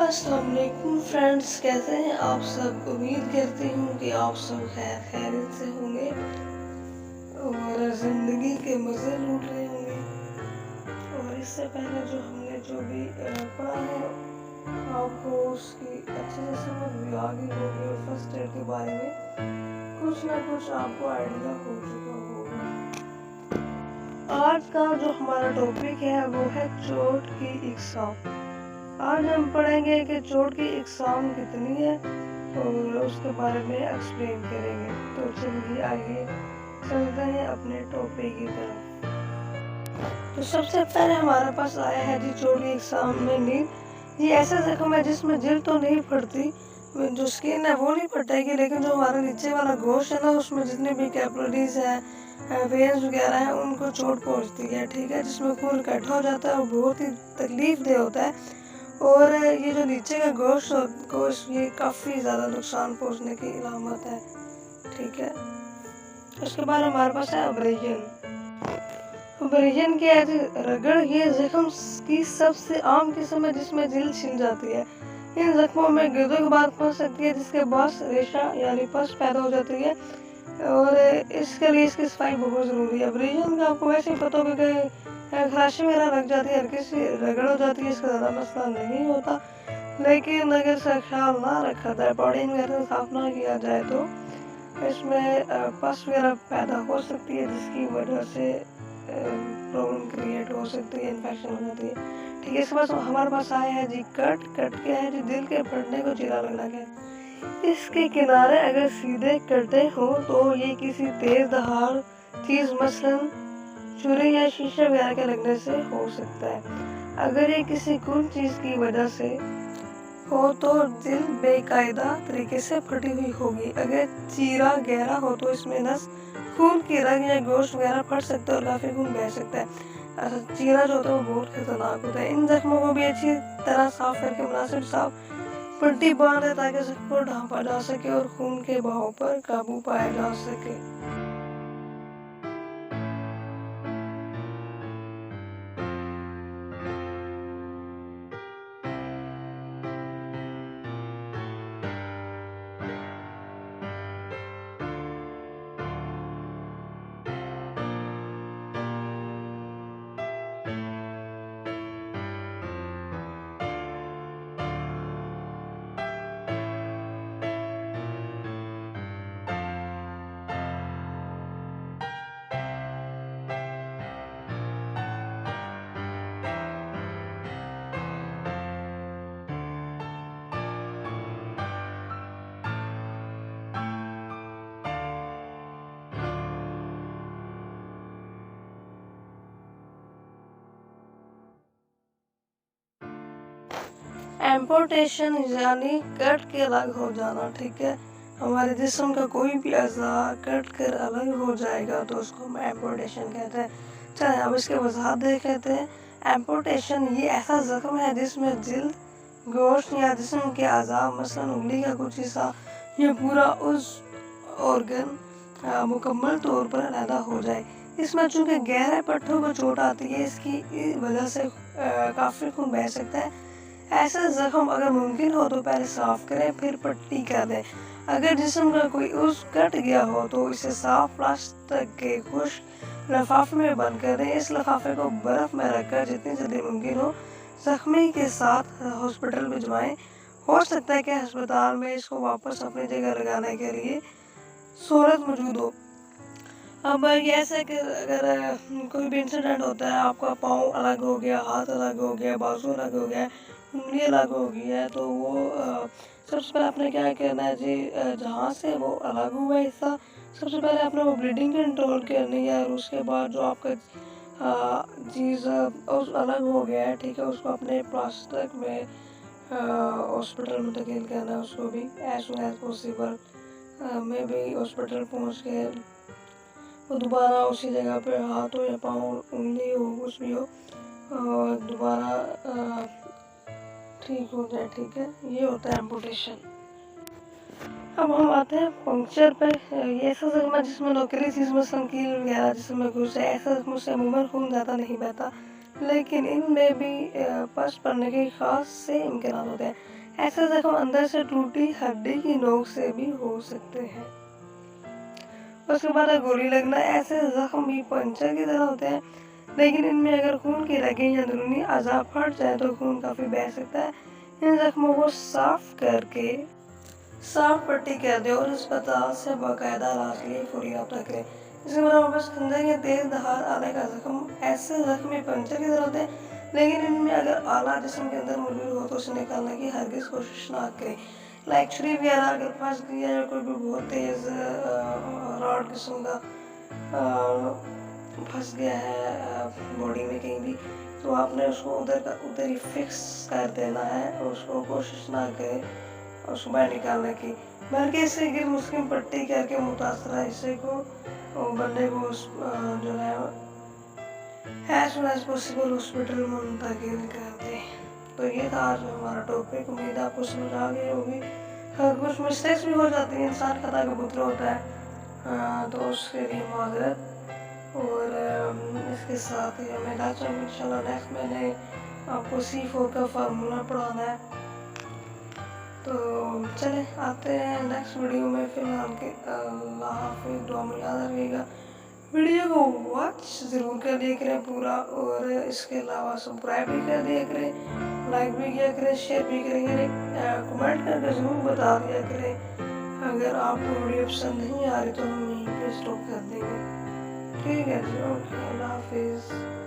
अस्सलाम वालेकुम फ्रेंड्स, कैसे हैं आप सब। उम्मीद करती हूँ कि आप सब खैरियत से होंगे और ज़िंदगी के मज़े लूट रहे होंगे। और इससे पहले जो भी पढ़ा है आपको उसकी अच्छे से समझ भी आ गई होगी और फर्स्ट एड के बारे में कुछ ना कुछ आपको आइडिया हो चुका होगा। आज का जो हमारा टॉपिक है वो है चोट की एग्ज़ाम। आज हम पढ़ेंगे कि चोट की एग्ज़ाम कितनी है और उसके बारे में एक्सप्लेन करेंगे। तो चलिए आइए चलते हैं अपने टॉपिक की तरफ। तो सबसे पहले हमारे पास आया है जी चोट की एग्ज़ाम में नील। ये ऐसा जख्म है जिसमें जल तो नहीं पड़ती, जो स्किन है वो नहीं फटेगी, लेकिन जो हमारा नीचे वाला गोश्त है ना उसमें जितने भी कैपिलरीज है, वेन्स वगैरह है, उनको चोट पहुंचती है। ठीक है, जिसमें खून इकट्ठा हो जाता है और बहुत ही तकलीफ दे होता है। और ये जो नीचे का गोश्त ये काफ़ी ज़्यादा नुकसान पहुंचने की अलामत है। ठीक है, उसके बाद हमारे पास है अब्रेजन क्या है? रगड़ ये जख्म की सबसे आम किस्म है जिसमें जल्द छिल जाती है। इन जख्मों में गिरदों की बात पहुंच सकती है जिसके बाद रेशा यानी पस पैदा हो जाती है और इसके लिए इसकी सफाई बहुत ज़रूरी है। अब्रेजन का आपको वैसे ही पता होगा कि खराशी वगैरह लग जाती है, हल्की सी रगड़ हो जाती है, इसका ज़्यादा मसला नहीं होता। लेकिन अगर इसका ख्याल ना रखा जाए, बॉडी वगैरह साफ ना किया जाए तो इसमें पस वगैरह पैदा हो सकती है जिसकी वजह से प्रॉब्लम क्रिएट हो सकती है, इन्फेक्शन हो जाती है। ठीक है, इसके बाद हमारे पास आया है जी कट क्या है जी? दिल के फटने को चीरा लगना क्या है। इसके किनारे अगर सीधे कटे हो तो ये किसी तेज धार चीज़ मसलन छुरी या शीशा वगैरह के लगने से हो सकता है। अगर ये किसी कून चीज़ की वजह से हो तो दिल बेकायदा तरीके से फटी हुई होगी। अगर चीरा गहरा हो तो इसमें नस खून की रग या गोश्त वगैरह फट सकता है और काफ़ी खून बह सकता है। चीरा जो होता है वो बहुत खतरनाक होता है। इन जख्मों को भी अच्छी तरह साफ करके मुनासिब साफ पट्टी बांध दे ताकि जख्म को ढांपा जा सके और खून के बहाव पर काबू पाया जा सके। एम्पुटेशन यानी कट के अलग हो जाना। ठीक है, हमारे जिस्म का कोई भी अज़ा कट कर अलग हो जाएगा तो उसको हम एम्पुटेशन कहते हैं। चलिए अब इसके वजाहत देख लेते हैं। एम्पुटेशन ये ऐसा जख्म है जिसमें जिल्द, गोश्त या जिस्म के अज़ा मसलन उंगली का कुछ हिस्सा या पूरा उस ऑर्गन मुकम्मल तौर पर अलहदा हो जाए। इसमें चूँकि गहरे पट्टों को चोट आती है, इसकी वजह से काफ़ी खून बह सकता है। ऐसा जख्म अगर मुमकिन हो तो पहले साफ करें फिर पट्टी कर दें। अगर जिस्म का कोई उज़्व कट गया हो तो इसे साफ प्लास्टिक के खुश्क लिफाफे में बंद कर दें। इस लिफाफे को बर्फ़ में रखकर जितनी जल्दी मुमकिन हो जख्मी के साथ हॉस्पिटल भिजवाएं। हो सकता है कि अस्पताल में इसको वापस अपनी जगह लगाने के लिए सहूलत मौजूद हो। अब ये ऐसा कि अगर कोई भी इंसिडेंट होता है, आपका पाँव अलग हो गया, हाथ अलग हो गया, बाजू अलग हो गया, उंगली अलग हो गई है, तो वो सबसे पहले आपने क्या करना है जी, जहाँ से वो अलग हुआ हिस्सा सबसे पहले आपने वो ब्लीडिंग कंट्रोल करनी है। और उसके बाद जो आपका चीज़ उस अलग हो गया है, ठीक है, उसको अपने प्लास्टिक में हॉस्पिटल मुंतकिल करना है। उसको भी एज सुन एज पॉसिबल में भी हॉस्पिटल पहुँच के वो दोबारा उसी जगह पे हाथ हो या पाँव उंगली हो कुछ भी हो और दोबारा ठीक हो जाए। ठीक है, ये होता है एम्पुटेशन। अब हम आते हैं पंक्चर पे। ये ऐसा जख्म है जिसमें नोकीली चीज़ में संकील वगैरह जिसमें घुस जाए। ऐसा जख्म से अमूमन खून ज़्यादा नहीं बहता, लेकिन इनमें भी पस पड़ने के खास से इम्कान होते हैं। ऐसे जख्म अंदर से टूटी हड्डी की नोक से भी हो सकते हैं। उसके बाद गोली लगना, ऐसे जख्म भी पंचर की तरह होते हैं, लेकिन इनमें अगर खून की रगें या अंदरूनी अज़ा फट जाए तो खून काफ़ी बह सकता है। इन जख्मों को साफ करके साफ पट्टी कर दे और अस्पताल से बाकायदा इलाज के लिए फौरी रब्ता करें। इसके बाद बस खंजर या तेज धार आले का जख्म, ऐसे जख्म पंचर की तरह होते हैं, लेकिन इनमें अगर आला जिस्म के अंदर मौजूद हो तो उसे निकालने की हरगिज़ कोशिश ना करें। लाइक छुरी वगैरह अगर फंस गया या कोई भी बहुत तेज़ रॉड किस्म का फंस गया है बॉडी में कहीं भी, तो आपने उसको उधर ही फिक्स कर देना है। उसको कोशिश ना करें उसको बाहर निकालने की, बल्कि इससे गिर मुस्किन पट्टी करके मुतासरा हिस्से को बंदे को जो है as soon as possible hospital में मुंतकिल कर दे। तो ये था आज हमारा टॉपिक। उम्मीद आपको समझ आ गई होगी। कुछ मिस्टेक्स भी हो जाती हैं, इंसान खता का पुतला होता है, तो उसके लिए माजरत। और इसके साथ ही मैं चाहता हूँ इंशाल्लाह नेक्स्ट मैंने आपको C4 का फार्मूला पढ़ाना है। तो चले आते हैं नेक्स्ट वीडियो में। फिलहाल के अल्लाह हाफिज़, दुआ में याद रखिएगा। वीडियो को वॉच ज़रूर कर दिया करें पूरा, और इसके अलावा सब्सक्राइब भी कर दिया करें, लाइक भी किया करें, शेयर भी करेंगे, कमेंट करके ज़रूर बता दिया करें। अगर आपको वीडियो पसंद नहीं आ रही तो हम यहीं पे स्टॉप कर देंगे। ठीक है जी, ओके, अल्लाह हाफिज़।